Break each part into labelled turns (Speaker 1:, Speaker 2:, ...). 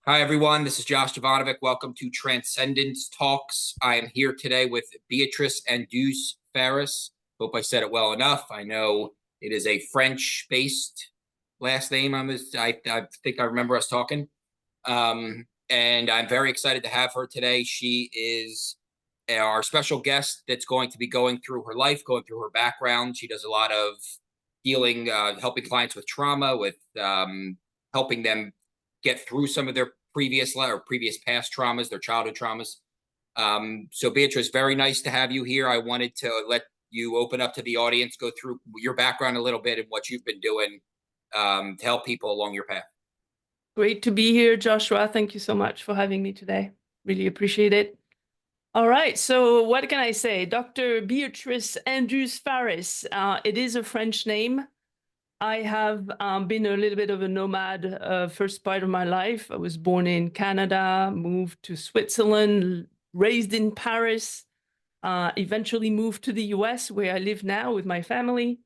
Speaker 1: Hi, everyone. This is Josh Jovanovic. Welcome to Transcendence Talks. I am here today with Beatrice and Deuce Ferris. Hope I said it well enough. I know it is a French-based last name. I think I remember us talking. And I'm very excited to have her today. She is our special guest that's going to be going through her life, going through her background. She does a lot of healing, helping clients with trauma, with helping them get through some of their previous past traumas, their childhood traumas. So Beatrice, very nice to have you here. I wanted to let you open up to the audience, go through your background a little bit and what you've been doing to help people along your path.
Speaker 2: Great to be here, Joshua. Thank you so much for having me today. Really appreciate it. All right, so what can I say? Dr. Beatrice Andrews Faris. It is a French name. I have been a little bit of a nomad first part of my life. I was born in Canada, moved to Switzerland, raised in Paris, eventually moved to the US, where I live now with my family.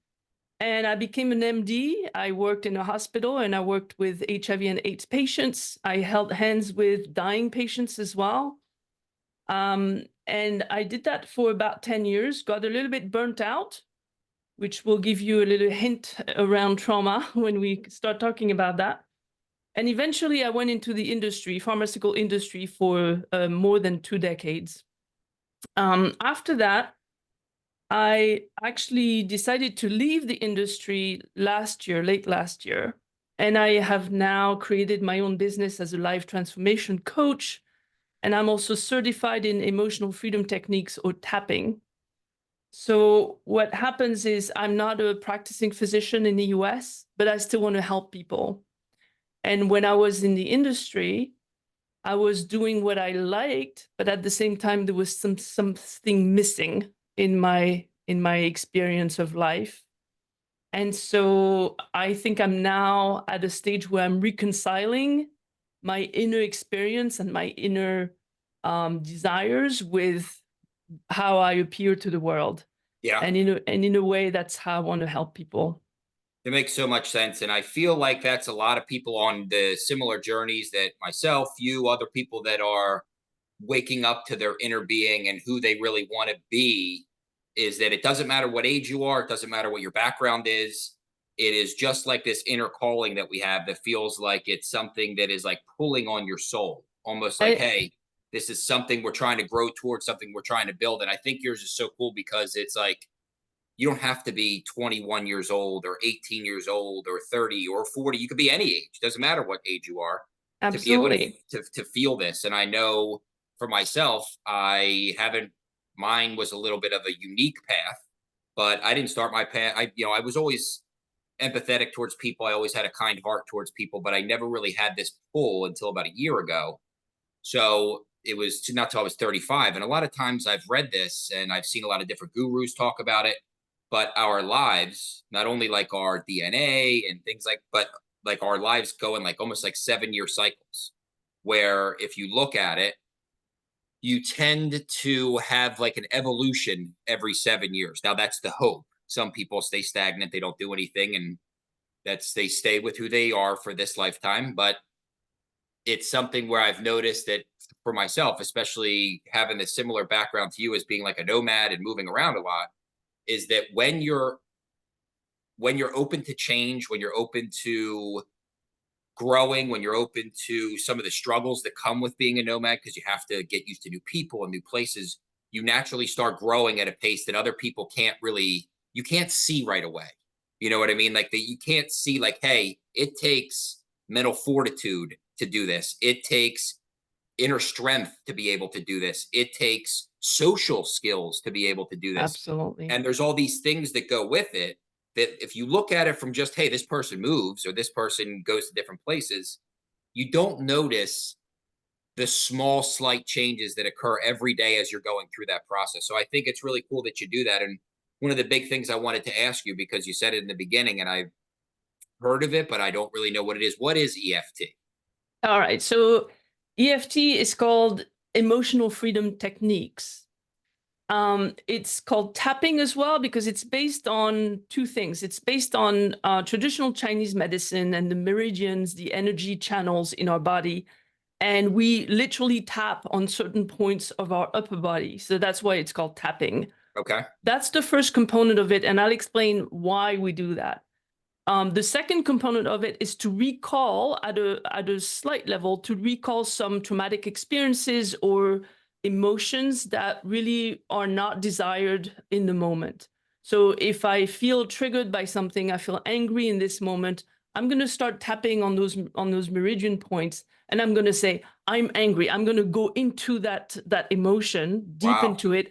Speaker 2: And I became an MD. I worked in a hospital and I worked with HIV and AIDS patients. I held hands with dying patients as well. And I did that for about 10 years, got a little bit burnt out, which will give you a little hint around trauma when we start talking about that. And eventually I went into the industry, pharmaceutical industry, for more than 2 decades. After that, I actually decided to leave the industry last year, late last year, and I have now created my own business as a life transformation coach, and I'm also certified in emotional freedom techniques, or tapping. So what happens is I'm not a practicing physician in the US, but I still want to help people. And when I was in the industry, I was doing what I liked, but at the same time, there was something missing in my experience of life. And so I think I'm now at a stage where I'm reconciling my inner experience and my inner desires with how I appear to the world.
Speaker 1: Yeah.
Speaker 2: And in a way, that's how I want to help people.
Speaker 1: It makes so much sense. And I feel like that's a lot of people on the similar journeys that myself, you, other people that are waking up to their inner being and who they really want to be, is that it doesn't matter what age you are, it doesn't matter what your background is. It is just like this inner calling that we have that feels like it's something that is like pulling on your soul, almost like,
Speaker 2: I,
Speaker 1: hey, this is something we're trying to grow towards, something we're trying to build. And I think yours is so cool because it's like, you don't have to be 21 years old or 18 years old or 30 or 40. You could be any age. Doesn't matter what age you are to be able
Speaker 2: Absolutely.
Speaker 1: to feel this. And I know for myself, I haven't, mine was a little bit of a unique path, but I didn't start my path. I was always empathetic towards people. I always had a kind heart towards people, but I never really had this pull until about a year ago. So it was not till I was 35. And a lot of times I've read this and I've seen a lot of different gurus talk about it, but our lives, not only like our DNA and things like, but like our lives go in like almost like 7-year cycles, where if you look at it, you tend to have like an evolution every 7 years. Now that's the hope. Some people stay stagnant, they don't do anything, and they stay with who they are for this lifetime. But it's something where I've noticed that for myself, especially having a similar background to you as being like a nomad and moving around a lot, is that when you're open to change, when you're open to growing, when you're open to some of the struggles that come with being a nomad, because you have to get used to new people and new places, you naturally start growing at a pace that other people you can't see right away. You know what I mean? Like that you can't see like, hey, it takes mental fortitude to do this. It takes inner strength to be able to do this. It takes social skills to be able to do this.
Speaker 2: Absolutely.
Speaker 1: And there's all these things that go with it that if you look at it from just, hey, this person moves or this person goes to different places, you don't notice the small, slight changes that occur every day as you're going through that process. So I think it's really cool that you do that. And one of the big things I wanted to ask you, because you said it in the beginning and I've heard of it, but I don't really know what it is. What is EFT?
Speaker 2: All right. So EFT is called emotional freedom techniques. It's called tapping as well because it's based on two things. It's based on traditional Chinese medicine and the meridians, the energy channels in our body. And we literally tap on certain points of our upper body. So that's why it's called tapping.
Speaker 1: Okay.
Speaker 2: That's the first component of it, and I'll explain why we do that. The second component of it is to recall at a slight level, to recall some traumatic experiences or emotions that really are not desired in the moment. So if I feel triggered by something, I feel angry in this moment, I'm going to start tapping on those meridian points, and I'm going to say, I'm angry. I'm going to go into that emotion, deep
Speaker 1: Wow.
Speaker 2: into it.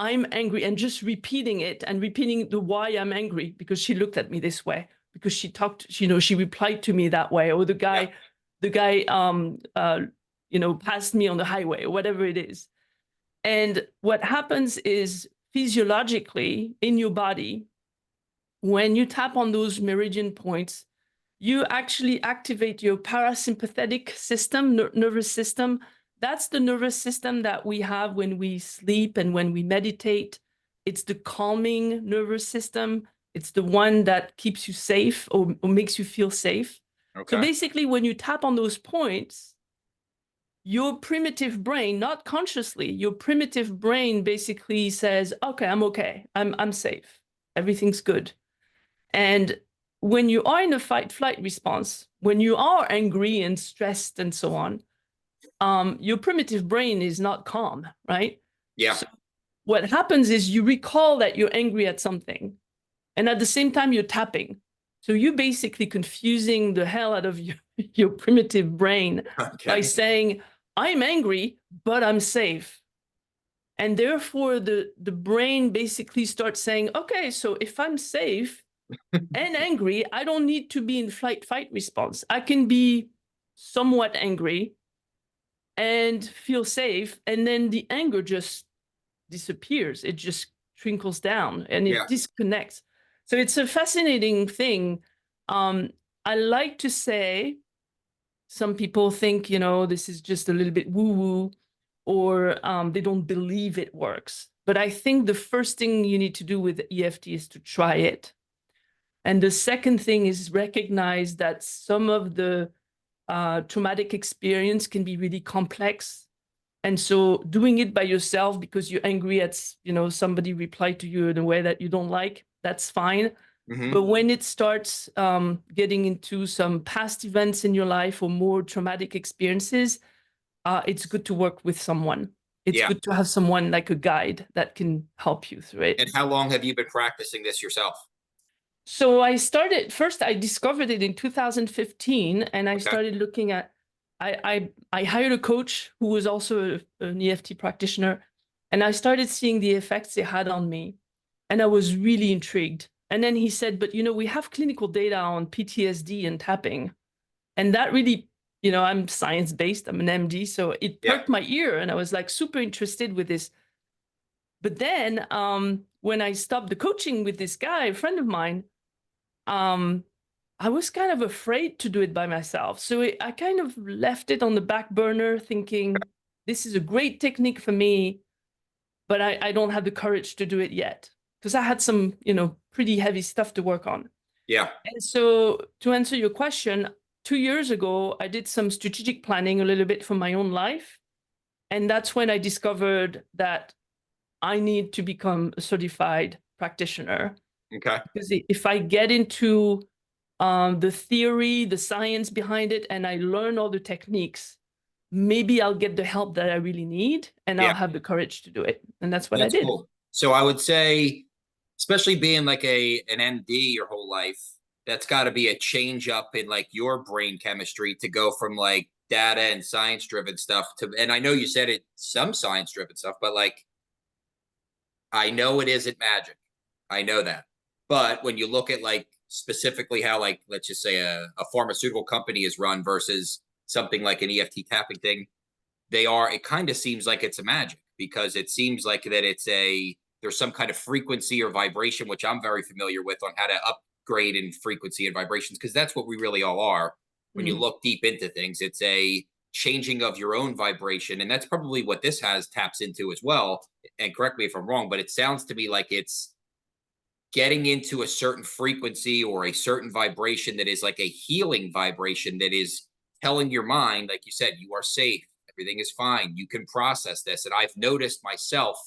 Speaker 2: I'm angry, and just repeating it and repeating the why I'm angry, because she looked at me this way, because she talked, she replied to me that way, or
Speaker 1: Yeah.
Speaker 2: the guy passed me on the highway, or whatever it is. And what happens is, physiologically in your body, when you tap on those meridian points, you actually activate your parasympathetic system, nervous system. That's the nervous system that we have when we sleep and when we meditate. It's the calming nervous system. It's the one that keeps you safe, or makes you feel safe. So
Speaker 1: Okay.
Speaker 2: basically, when you tap on those points, your primitive brain, not consciously, your primitive brain basically says, okay, I'm okay. I'm safe. Everything's good. And when you are in a fight flight response, when you are angry and stressed and so on, your primitive brain is not calm, right?
Speaker 1: Yeah.
Speaker 2: So what happens is, you recall that you're angry at something, and at the same time you're tapping. So you're basically confusing the hell out of your primitive brain by
Speaker 1: Okay.
Speaker 2: saying, I'm angry, but I'm safe. And therefore the brain basically starts saying, okay, so if I'm safe and angry, I don't need to be in flight fight response. I can be somewhat angry and feel safe, and then the anger just disappears. It just trickles down and it
Speaker 1: Yeah.
Speaker 2: disconnects. So it's a fascinating thing. Um, I like to say, some people think, this is just a little bit woo-woo, or they don't believe it works. But I think the first thing you need to do with EFT is to try it. And the second thing is recognize that some of the traumatic experience can be really complex. And so doing it by yourself because you're angry at, somebody replied to you in a way that you don't like, that's fine. But
Speaker 1: Hmm.
Speaker 2: when it starts getting into some past events in your life or more traumatic experiences, it's good to work with someone. It's
Speaker 1: Yeah.
Speaker 2: good to have someone like a guide that can help you through it.
Speaker 1: And how long have you been practicing this yourself?
Speaker 2: So I discovered it in 2015, and I
Speaker 1: Okay.
Speaker 2: started looking at, I hired a coach who was also an EFT practitioner, and I started seeing the effects it had on me. And I was really intrigued. And then he said, but we have clinical data on PTSD and tapping. And that really, I'm science-based, I'm an MD, so it
Speaker 1: Yeah.
Speaker 2: perked my ear, and I was like super interested with this. But then when I stopped the coaching with this guy, a friend of mine, um, I was kind of afraid to do it by myself. So I kind of left it on the back burner, thinking, this is a great technique for me, but I don't have the courage to do it yet, because I had some, pretty heavy stuff to work on.
Speaker 1: Yeah.
Speaker 2: And so to answer your question, 2 years ago, I did some strategic planning a little bit for my own life. And that's when I discovered that I need to become a certified practitioner.
Speaker 1: Okay.
Speaker 2: Because if I get into the theory, the science behind it, and I learn all the techniques, maybe I'll get the help that I really need, and I'll
Speaker 1: Yeah.
Speaker 2: have the courage to do it. And that's what I
Speaker 1: That's
Speaker 2: did.
Speaker 1: cool. So I would say, especially being like an MD your whole life, that's got to be a change up in like your brain chemistry to go from like data and science driven stuff to, and I know you said it, some science driven stuff, but like, I know it isn't magic. I know that. But when you look at like specifically how like, let's just say a pharmaceutical company is run versus something like an EFT tapping thing, it kind of seems like it's a magic, because it seems like that there's some kind of frequency or vibration, which I'm very familiar with on how to upgrade in frequency and vibrations, because that's what we really all are. When you
Speaker 2: Mm.
Speaker 1: look deep into things, it's a changing of your own vibration. And that's probably what this has taps into as well. And correct me if I'm wrong, but it sounds to me like it's getting into a certain frequency or a certain vibration that is like a healing vibration that is telling your mind, like you said, you are safe, everything is fine, you can process this. And I've noticed myself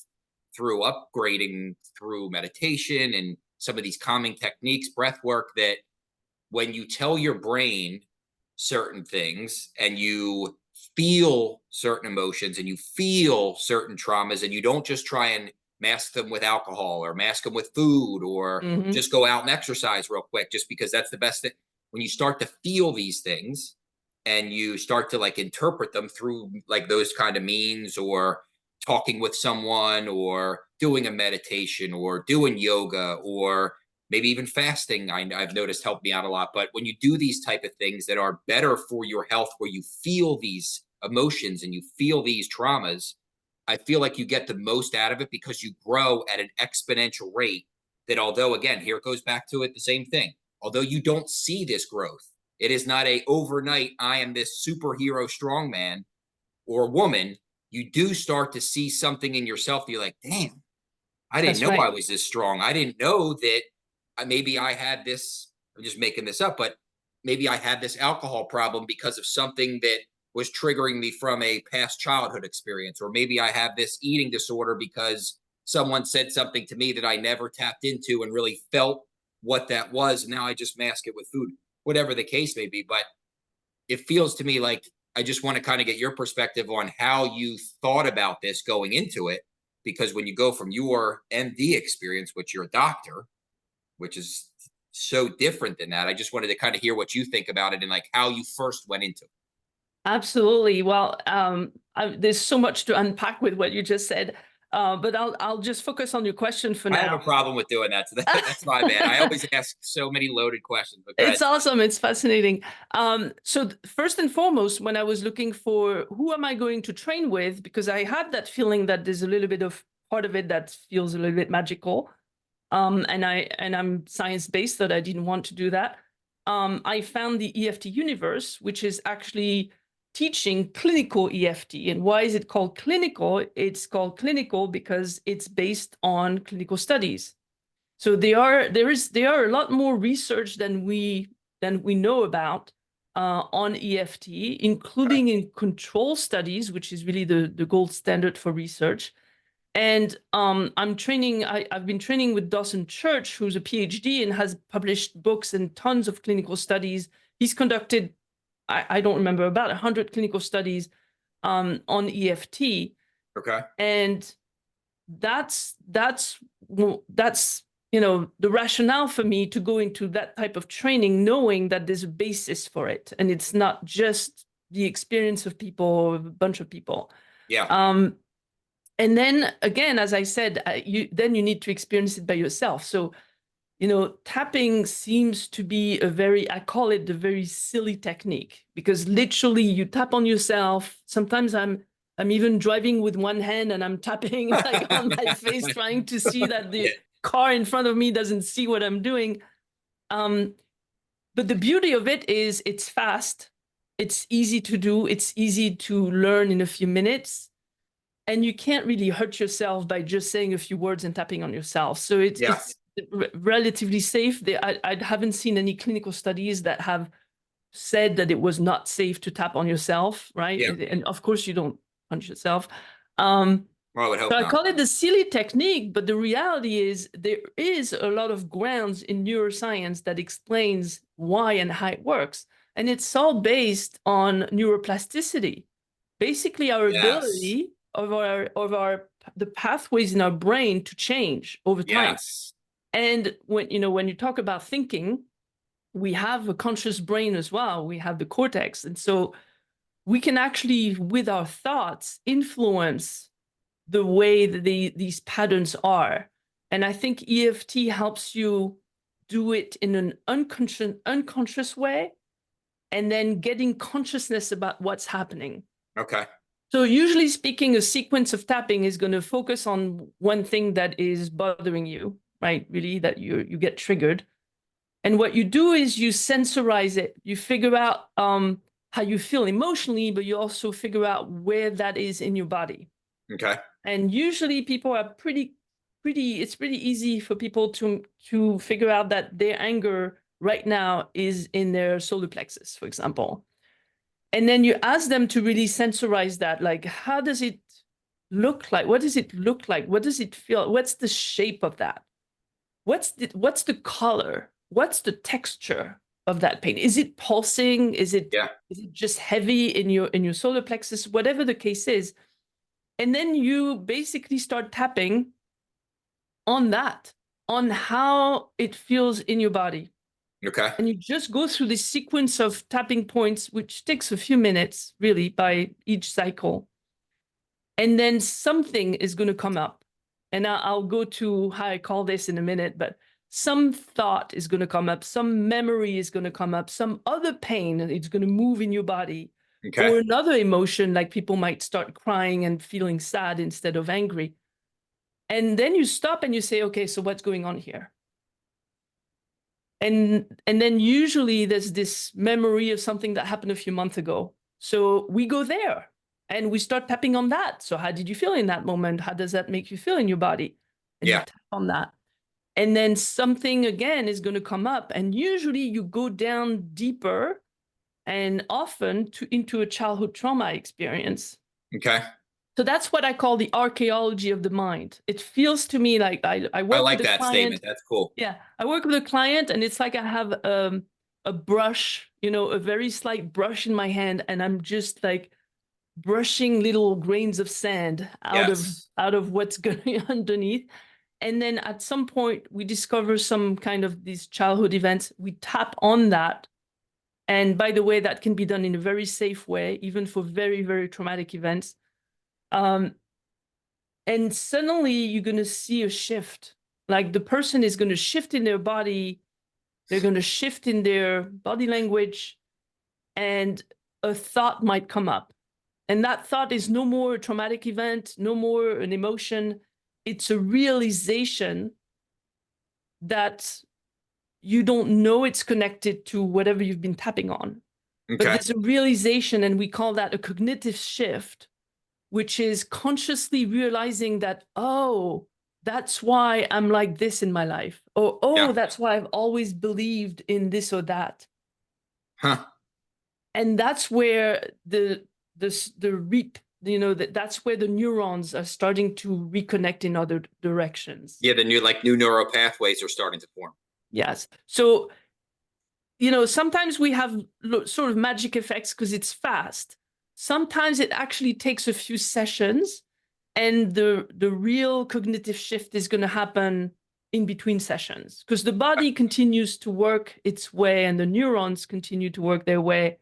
Speaker 1: through upgrading through meditation and some of these calming techniques, breath work, that when you tell your brain certain things and you feel certain emotions and you feel certain traumas, and you don't just try and mask them with alcohol or mask them with food or
Speaker 2: Hmm.
Speaker 1: just go out and exercise real quick just because that's the best thing. When you start to feel these things and you start to like interpret them through like those kind of means, or talking with someone or doing a meditation or doing yoga or maybe even fasting, I've noticed helped me out a lot. But when you do these type of things that are better for your health, where you feel these emotions and you feel these traumas, I feel like you get the most out of it because you grow at an exponential rate. That although, again, here it goes back to it, the same thing. Although you don't see this growth, it is not a overnight, I am this superhero strongman or woman. You do start to see something in yourself that you're like, damn, I didn't
Speaker 2: That's
Speaker 1: know I
Speaker 2: right.
Speaker 1: was this strong. I didn't know that maybe I had this. I'm just making this up, but maybe I had this alcohol problem because of something that was triggering me from a past childhood experience. Or maybe I have this eating disorder because someone said something to me that I never tapped into and really felt what that was. Now I just mask it with food, whatever the case may be. But it feels to me like I just want to kind of get your perspective on how you thought about this going into it. Because when you go from your MD experience, which you're a doctor, which is so different than that, I just wanted to kind of hear what you think about it and like how you first went into it.
Speaker 2: Absolutely. Well, there's so much to unpack with what you just said, but I'll just focus on your question for
Speaker 1: I have a
Speaker 2: now.
Speaker 1: problem with doing that. So that's my bad. I always ask so many loaded questions, but go ahead.
Speaker 2: It's awesome. It's fascinating. So first and foremost, when I was looking for who am I going to train with, because I had that feeling that there's a little bit of part of it that feels a little bit magical, and I'm science based, that I didn't want to do that. I found the EFT universe, which is actually teaching clinical EFT. And why is it called clinical? It's called clinical because it's based on clinical studies. So there are a lot more research than we know about on EFT,
Speaker 1: Okay.
Speaker 2: including in control studies, which is really the gold standard for research. And I've been training with Dawson Church, who's a PhD and has published books and tons of clinical studies. He's conducted, I don't remember, about 100 clinical studies on EFT.
Speaker 1: Okay.
Speaker 2: And that's the rationale for me to go into that type of training, knowing that there's a basis for it and it's not just the experience of people, a bunch of people.
Speaker 1: Yeah.
Speaker 2: um and then again, as I said, you need to experience it by yourself. So tapping seems to be I call it the very silly technique, because literally you tap on yourself. Sometimes I'm even driving with one hand and I'm tapping like on my face, trying to see that
Speaker 1: Yeah.
Speaker 2: the car in front of me doesn't see what I'm doing. Um, but the beauty of it is it's fast, it's easy to do, it's easy to learn in a few minutes, and you can't really hurt yourself by just saying a few words and tapping on yourself. So
Speaker 1: Yeah.
Speaker 2: it's relatively safe. I haven't seen any clinical studies that have said that it was not safe to tap on yourself, right?
Speaker 1: Yeah.
Speaker 2: And of course, you don't punch yourself. Um,
Speaker 1: Well, I would
Speaker 2: so
Speaker 1: hope
Speaker 2: I
Speaker 1: not.
Speaker 2: call it the silly technique, but the reality is there is a lot of grounds in neuroscience that explains why and how it works. And it's all based on neuroplasticity, basically our
Speaker 1: Yes.
Speaker 2: ability of our the pathways in our brain to change over time.
Speaker 1: Yes.
Speaker 2: And when you talk about thinking, we have a conscious brain as well. We have the cortex, and so we can actually, with our thoughts, influence the way that these patterns are. And I think EFT helps you do it in an unconscious way, and then getting consciousness about what's happening.
Speaker 1: Okay.
Speaker 2: So usually speaking, a sequence of tapping is going to focus on one thing that is bothering you, right? Really, that you get triggered. And what you do is you sensorize it. You figure out how you feel emotionally, but you also figure out where that is in your body.
Speaker 1: Okay.
Speaker 2: And usually people are it's pretty easy for people to figure out that their anger right now is in their solar plexus, for example. And then you ask them to really sensorize that. Like, how does it look like? What does it look like? What does it feel? What's the shape of that? What's the color? What's the texture of that pain? Is it pulsing?
Speaker 1: Yeah.
Speaker 2: Is it just heavy in your solar plexus? Whatever the case is. And then you basically start tapping on that, on how it feels in your body.
Speaker 1: Okay.
Speaker 2: And you just go through this sequence of tapping points, which takes a few minutes, really, by each cycle. And then something is going to come up. And I'll go to how I call this in a minute, but some thought is going to come up, some memory is going to come up, some other pain is going to move in your body,
Speaker 1: Okay.
Speaker 2: or another emotion, like people might start crying and feeling sad instead of angry. And then you stop and you say, okay, so what's going on here? And then usually there's this memory of something that happened a few months ago. So we go there and we start tapping on that. So how did you feel in that moment? How does that make you feel in your body? And you
Speaker 1: Yeah.
Speaker 2: tap on that. And then something again is going to come up. And usually you go down deeper and often into a childhood trauma experience.
Speaker 1: Okay.
Speaker 2: So that's what I call the archaeology of the mind. It feels to me like I
Speaker 1: I
Speaker 2: work with
Speaker 1: like
Speaker 2: a
Speaker 1: that
Speaker 2: client.
Speaker 1: statement. That's cool.
Speaker 2: Yeah, I work with a client, and it's like I have a brush, a very slight brush in my hand, and I'm just like brushing little grains of sand
Speaker 1: Yes.
Speaker 2: out of what's going underneath. And then at some point, we discover some kind of these childhood events. We tap on that. And by the way, that can be done in a very safe way, even for very, very traumatic events. Um, and suddenly you're going to see a shift. Like the person is going to shift in their body, they're going to shift in their body language, and a thought might come up. And that thought is no more a traumatic event, no more an emotion. It's a realization that you don't know it's connected to whatever you've been tapping on. But
Speaker 1: Okay.
Speaker 2: there's a realization, and we call that a cognitive shift, which is consciously realizing that, oh, that's why I'm like this in my life. Or, oh,
Speaker 1: Yeah.
Speaker 2: that's why I've always believed in this or that.
Speaker 1: Huh.
Speaker 2: And that's where the reap, that's where the neurons are starting to reconnect in other directions.
Speaker 1: Yeah. The new neural pathways are starting to form.
Speaker 2: Yes. So, sometimes we have sort of magic effects because it's fast. Sometimes it actually takes a few sessions, and the real cognitive shift is going to happen in between sessions because the body continues to work its way and the neurons continue to work their way.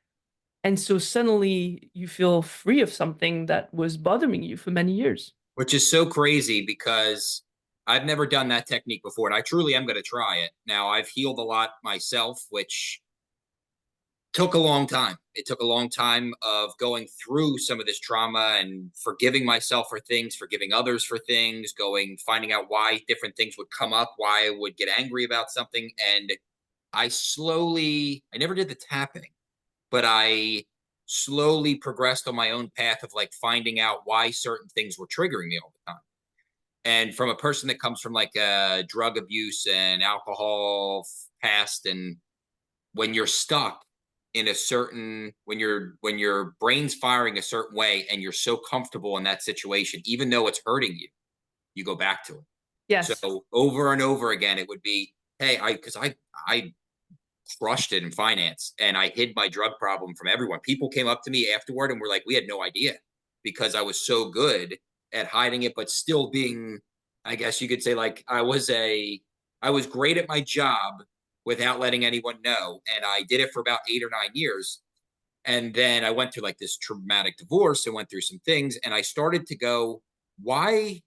Speaker 2: And so suddenly you feel free of something that was bothering you for many years.
Speaker 1: Which is so crazy because I've never done that technique before, and I truly am going to try it. Now, I've healed a lot myself, which took a long time. It took a long time of going through some of this trauma and forgiving myself for things, forgiving others for things, finding out why different things would come up, why I would get angry about something. And I never did the tapping, but I slowly progressed on my own path of like finding out why certain things were triggering me all the time. And from a person that comes from like a drug abuse and alcohol past, and when you're stuck in a certain when your brain's firing a certain way and you're so comfortable in that situation, even though it's hurting you, you go back to it.
Speaker 2: Yes.
Speaker 1: So over and over again, it would be, hey, I crushed it in finance and I hid my drug problem from everyone. People came up to me afterward and were like, we had no idea because I was so good at hiding it, but still being, I guess you could say, like I was great at my job without letting anyone know. And I did it for about 8 or 9 years. And then I went through like this traumatic divorce and went through some things. And I started to go, why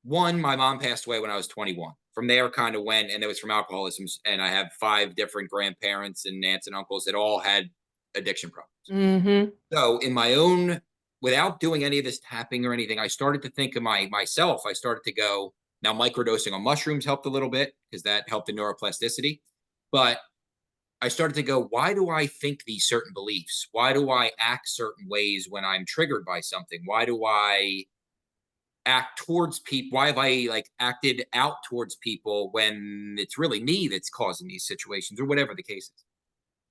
Speaker 1: one, my mom passed away when I was 21. From there, kind of went, and it was from alcoholism. And I have 5 different grandparents and aunts and uncles that all had addiction problems.
Speaker 2: Mm-hmm.
Speaker 1: So, in my own, without doing any of this tapping or anything, I started to think of myself. I started to go, now microdosing on mushrooms helped a little bit because that helped the neuroplasticity. But I started to go, why do I think these certain beliefs? Why do I act certain ways when I'm triggered by something? Why do I act towards people? Why have I like acted out towards people when it's really me that's causing these situations or whatever the case is?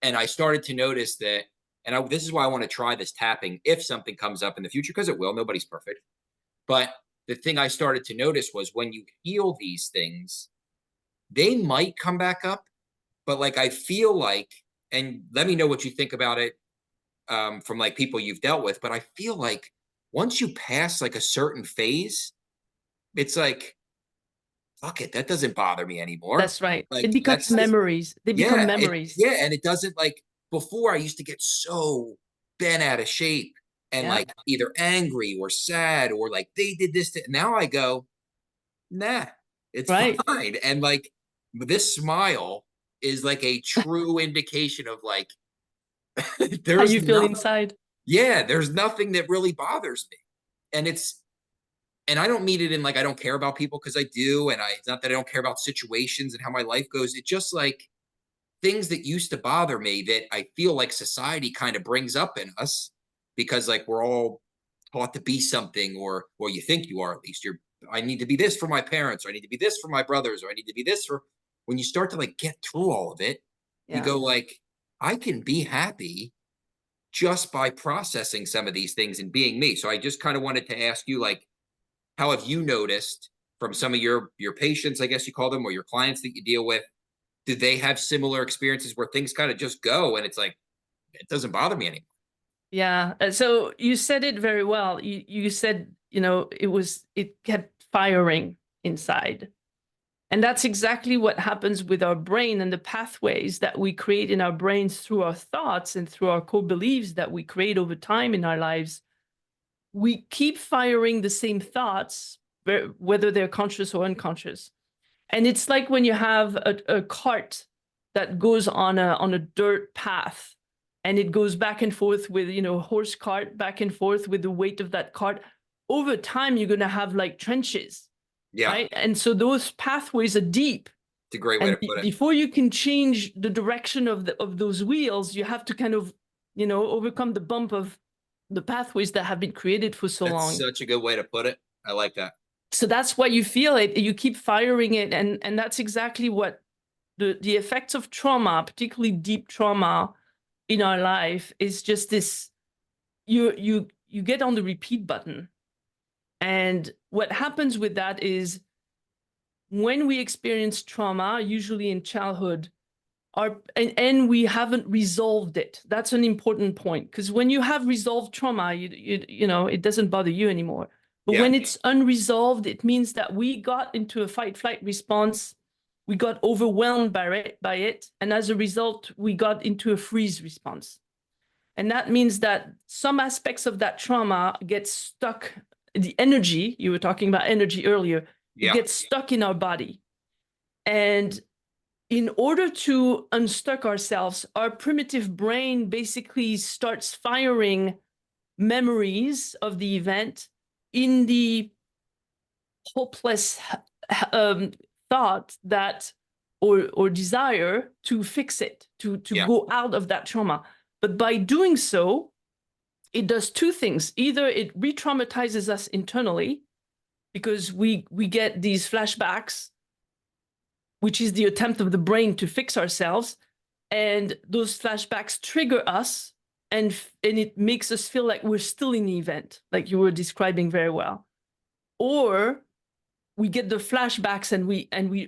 Speaker 1: And I started to notice that and this is why I want to try this tapping if something comes up in the future, because it will. Nobody's perfect. But the thing I started to notice was when you heal these things, they might come back up, but like I feel like, and let me know what you think about it, from like people you've dealt with. But I feel like once you pass like a certain phase, it's like, fuck it, that doesn't bother me anymore.
Speaker 2: That's right.
Speaker 1: Like
Speaker 2: It becomes
Speaker 1: that's just,
Speaker 2: memories. They become
Speaker 1: yeah,
Speaker 2: memories.
Speaker 1: yeah, and it doesn't like before. I used to get so bent out of shape and
Speaker 2: Yeah.
Speaker 1: like either angry or sad or like they did this. Now I go, nah, it's
Speaker 2: Right.
Speaker 1: fine. And like this smile is like a true indication of like
Speaker 2: How
Speaker 1: there's
Speaker 2: you feel
Speaker 1: not,
Speaker 2: inside.
Speaker 1: yeah, there's nothing that really bothers me. And it's, and I don't mean it in like I don't care about people, because I do. And it's not that I don't care about situations and how my life goes. It's just like things that used to bother me that I feel like society kind of brings up in us because like we're all taught to be something, or you think you are, at least you're, I need to be this for my parents, or I need to be this for my brothers, or I need to be this for, when you start to like get through all of it, you
Speaker 2: Yeah.
Speaker 1: go like, I can be happy just by processing some of these things and being me. So I just kind of wanted to ask you, like, how have you noticed from some of your patients, I guess you call them, or your clients that you deal with, do they have similar experiences where things kind of just go and it's like it doesn't bother me anymore?
Speaker 2: Yeah. So you said it very well. You said, it kept firing inside. And that's exactly what happens with our brain and the pathways that we create in our brains through our thoughts and through our core beliefs that we create over time in our lives. We keep firing the same thoughts, whether they're conscious or unconscious. And it's like when you have a cart that goes on a dirt path, and it goes back and forth with, horse cart back and forth with the weight of that cart. Over time, you're going to have like trenches,
Speaker 1: Yeah,
Speaker 2: right? And so those pathways are deep.
Speaker 1: it's a great way
Speaker 2: And
Speaker 1: to put it.
Speaker 2: before you can change the direction of those wheels, you have to kind of, overcome the bump of the pathways that have been created for so
Speaker 1: That's
Speaker 2: long.
Speaker 1: such a good way to put it. I like that.
Speaker 2: So that's why you feel it. You keep firing it, and that's exactly what the effects of trauma, particularly deep trauma in our life, is just this. You get on the repeat button, and what happens with that is when we experience trauma, usually in childhood, and we haven't resolved it. That's an important point, because when you have resolved trauma, it doesn't bother you anymore. But
Speaker 1: Yeah,
Speaker 2: when it's unresolved, it means that we got into a fight flight response, we got overwhelmed by it, and as a result, we got into a freeze response. And that means that some aspects of that trauma get stuck. The energy, you were talking about energy earlier, it
Speaker 1: yeah,
Speaker 2: gets stuck in our body. And in order to unstuck ourselves, our primitive brain basically starts firing memories of the event in the hopeless thought that, or desire to fix it, to
Speaker 1: yeah,
Speaker 2: go out of that trauma. But by doing so, it does two things. Either it re-traumatizes us internally, because we get these flashbacks, which is the attempt of the brain to fix ourselves. And those flashbacks trigger us, and it makes us feel like we're still in the event, like you were describing very well. Or we get the flashbacks, and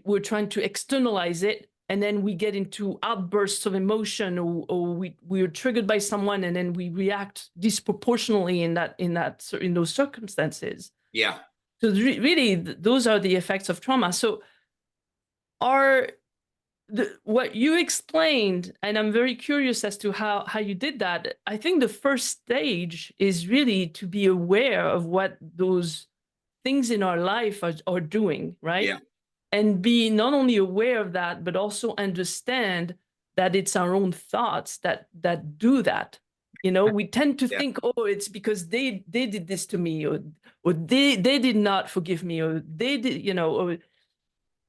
Speaker 2: we're trying to externalize it, and then we get into outbursts of emotion, or we're triggered by someone, and then we react disproportionately in those circumstances.
Speaker 1: yeah,
Speaker 2: So really, those are the effects of trauma. So are what you explained, and I'm very curious as to how you did that. I think the first stage is really to be aware of what those things in our life are doing, right?
Speaker 1: yeah,
Speaker 2: And be not only aware of that, but also understand that it's our own thoughts that do that. We tend to
Speaker 1: yeah,
Speaker 2: think, oh, it's because they did this to me, or they did not forgive me, or they did,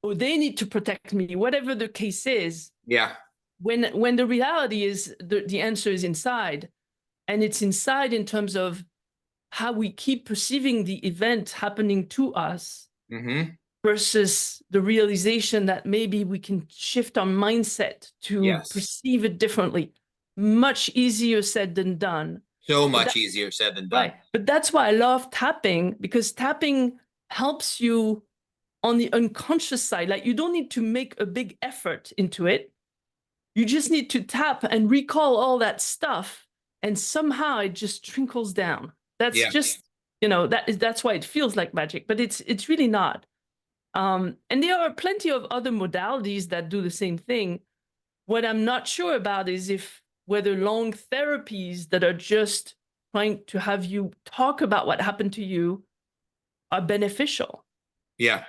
Speaker 2: or they need to protect me, whatever the case is.
Speaker 1: yeah.
Speaker 2: When the reality is the answer is inside, and it's inside in terms of how we keep perceiving the event happening to us,
Speaker 1: Mm-hmm.
Speaker 2: versus the realization that maybe we can shift our mindset to
Speaker 1: Yes.
Speaker 2: perceive it differently. much easier said than done.
Speaker 1: So
Speaker 2: But
Speaker 1: much
Speaker 2: that,
Speaker 1: easier said than done.
Speaker 2: right. But that's why I love tapping, because tapping helps you on the unconscious side. Like, you don't need to make a big effort into it. You just need to tap and recall all that stuff, and somehow it just trickles down. That's
Speaker 1: Yeah.
Speaker 2: just, that's why it feels like magic, but it's really not. And there are plenty of other modalities that do the same thing. What I'm not sure about is if whether long therapies that are just trying to have you talk about what happened to you are beneficial,
Speaker 1: Yeah.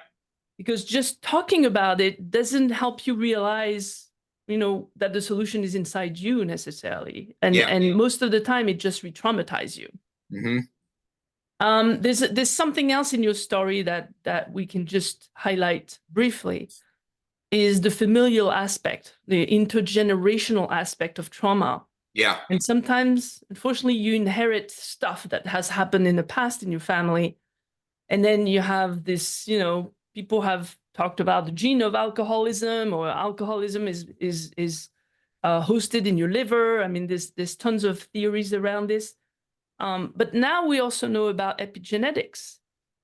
Speaker 2: because just talking about it doesn't help you realize, that the solution is inside you necessarily. And
Speaker 1: Yeah.
Speaker 2: and most of the time it just re-traumatizes you.
Speaker 1: Hmm.
Speaker 2: There's something else in your story that we can just highlight briefly, is the familial aspect, the intergenerational aspect of trauma.
Speaker 1: Yeah.
Speaker 2: And sometimes, unfortunately, you inherit stuff that has happened in the past in your family. And then you have this, people have talked about the gene of alcoholism, or alcoholism is hosted in your liver. I mean, there's tons of theories around this. But now we also know about epigenetics,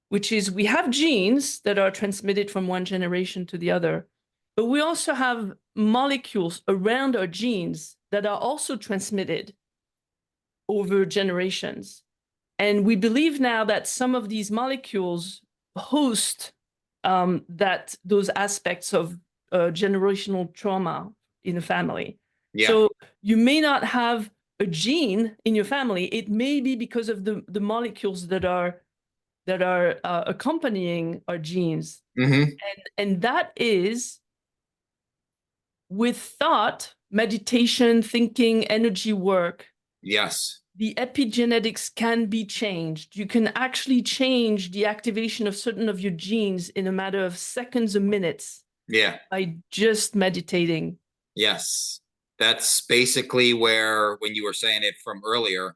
Speaker 2: which is we have genes that are transmitted from one generation to the other, but we also have molecules around our genes that are also transmitted over generations. And we believe now that some of these molecules host those aspects of generational trauma in a family.
Speaker 1: Yeah.
Speaker 2: So you may not have a gene in your family. It may be because of the molecules that are accompanying our genes.
Speaker 1: Hmm.
Speaker 2: And that is, with thought, meditation, thinking, energy work,
Speaker 1: Yes.
Speaker 2: the epigenetics can be changed. You can actually change the activation of certain of your genes in a matter of seconds or minutes
Speaker 1: Yeah.
Speaker 2: by just meditating.
Speaker 1: Yes. That's basically where, when you were saying it from earlier,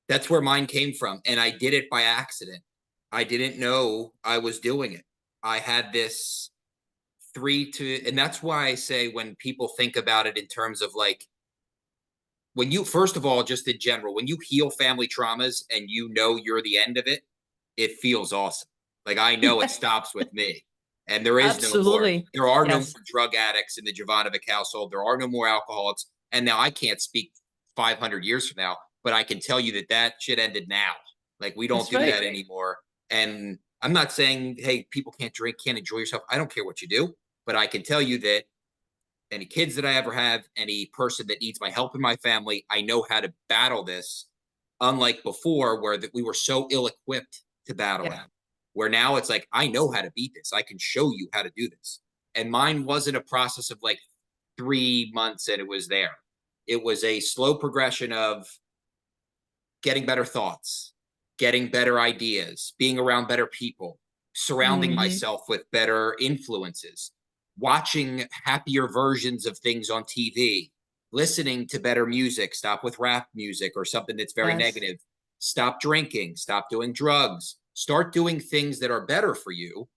Speaker 1: that's where mine came from. And I did it by accident. I didn't know I was doing it. I had this and that's why I say, when people think about it in terms of like, when you, first of all, just in general, when you heal family traumas and you know you're the end of it, it feels awesome. Like, I know it stops with me, and there is no more.
Speaker 2: Absolutely.
Speaker 1: There are no more
Speaker 2: Yes.
Speaker 1: drug addicts in the Jovanovic household. There are no more alcoholics. And now I can't speak 500 years from now, but I can tell you that that shit ended now. Like, we don't
Speaker 2: That's
Speaker 1: do
Speaker 2: right.
Speaker 1: that anymore. And I'm not saying, hey, people can't drink, can't enjoy yourself. I don't care what you do, but I can tell you that any kids that I ever have, any person that needs my help in my family, I know how to battle this. Unlike before, where we were so ill-equipped to battle it,
Speaker 2: Yeah.
Speaker 1: where now it's like, I know how to beat this. I can show you how to do this. And mine wasn't a process of like 3 months and it was there. It was a slow progression of getting better thoughts, getting better ideas, being around better people, surrounding
Speaker 2: Hmm.
Speaker 1: myself with better influences, watching happier versions of things on TV, listening to better music, stop with rap music or something that's very
Speaker 2: Yes.
Speaker 1: negative, stop drinking, stop doing drugs, start doing things that are better for you.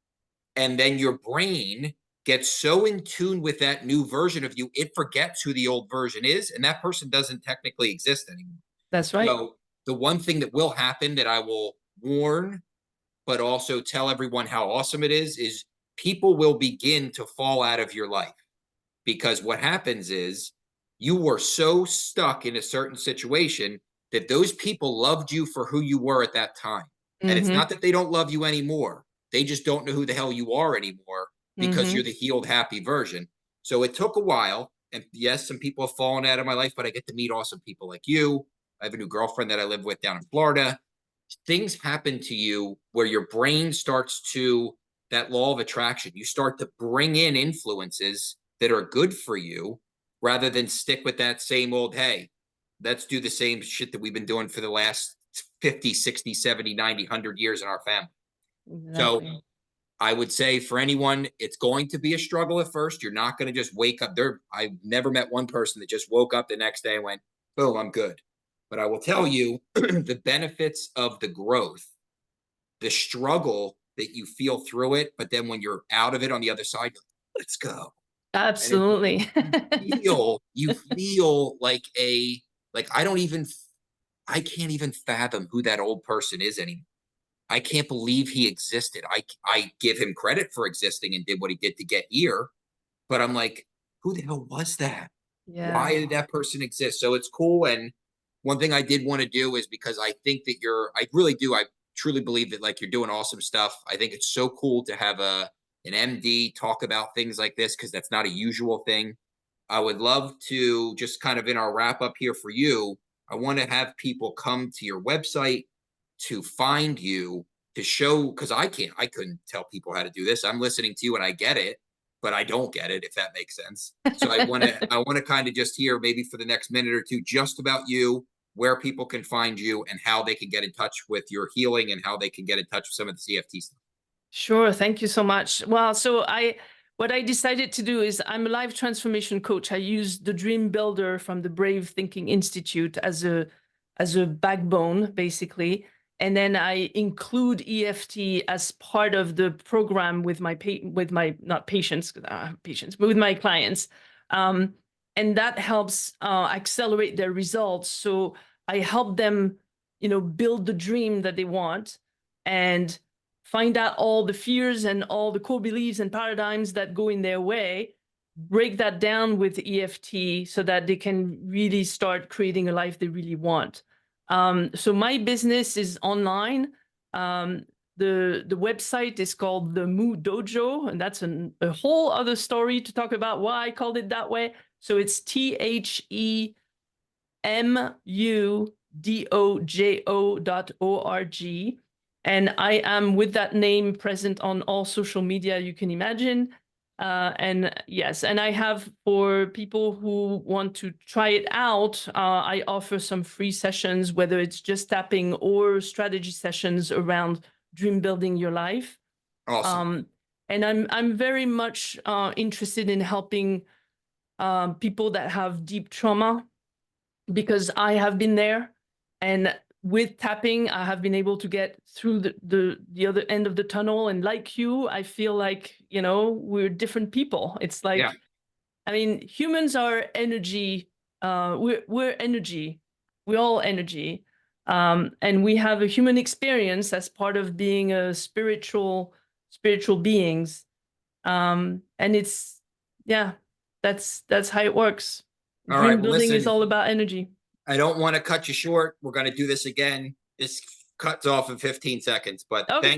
Speaker 1: And then your brain gets so in tune with that new version of you, it forgets who the old version is, and that person doesn't technically exist anymore.
Speaker 2: That's right.
Speaker 1: So the one thing that will happen, that I will warn, but also tell everyone how awesome it is people will begin to fall out of your life, because what happens is you were so stuck in a certain situation that those people loved you for who you were at that time. And it's
Speaker 2: Hmm.
Speaker 1: not that they don't love you anymore. They just don't know who the hell you are anymore, because you're
Speaker 2: Hmm.
Speaker 1: the healed, happy version. So it took a while. And yes, some people have fallen out of my life, but I get to meet awesome people like you. I have a new girlfriend that I live with down in Florida. Things happen to you where your brain starts to, that law of attraction, you start to bring in influences that are good for you, rather than stick with that same old, hey, let's do the same shit that we've been doing for the last 50, 60, 70, 90, 100 years in our family. So
Speaker 2: Exactly.
Speaker 1: I would say, for anyone, it's going to be a struggle at first. You're not going to just wake up there. I've never met one person that just woke up the next day and went, boom, I'm good. But I will tell you the benefits of the growth, the struggle that you feel through it. But then when you're out of it on the other side, let's go. And it's like
Speaker 2: Absolutely.
Speaker 1: you feel like a like I can't even fathom who that old person is anymore. I can't believe he existed. I give him credit for existing and did what he did to get here, but I'm like, who the hell was that?
Speaker 2: Yeah.
Speaker 1: Why did that person exist? So it's cool. And one thing I did want to do is because I think that I really do. I truly believe that like you're doing awesome stuff. I think it's so cool to have an MD talk about things like this because that's not a usual thing. I would love to just kind of in our wrap up here for you. I want to have people come to your website to find you to show because I couldn't tell people how to do this. I'm listening to you and I get it, but I don't get it if that makes sense. So I want to kind of just hear maybe for the next minute or two just about you, where people can find you and how they can get in touch with your healing and how they can get in touch with some of the CFT stuff.
Speaker 2: Sure. Thank you so much. Well, what I decided to do is I'm a life transformation coach. I use the Dream Builder from the Brave Thinking Institute as a backbone, basically. And then I include EFT as part of the program with with my not patients, patients, but with my clients. Um, and that helps accelerate their results. So I help them, build the dream that they want and find out all the fears and all the core beliefs and paradigms that go in their way, break that down with EFT so that they can really start creating a life they really want. So my business is online. The website is called the Moo Dojo, and that's a whole other story to talk about why I called it that way. So it's TheMudojo.org. And I am with that name present on all social media you can imagine. And yes, and I have for people who want to try it out, I offer some free sessions, whether it's just tapping or strategy sessions around dream building your life.
Speaker 1: Awesome.
Speaker 2: Um, and I'm very much interested in helping people that have deep trauma because I have been there, and with tapping, I have been able to get through the other end of the tunnel. And like you, I feel like we're different people. It's
Speaker 1: Yeah.
Speaker 2: like, I mean, humans are energy. We're energy. We're all energy, and we have a human experience as part of being a spiritual beings. And it's yeah, that's how it works.
Speaker 1: All right.
Speaker 2: Dream
Speaker 1: Well,
Speaker 2: building is
Speaker 1: listen,
Speaker 2: all about energy.
Speaker 1: I don't want to cut you short. We're going to do this again. This cuts off in 15 seconds, but
Speaker 2: Okay.
Speaker 1: thank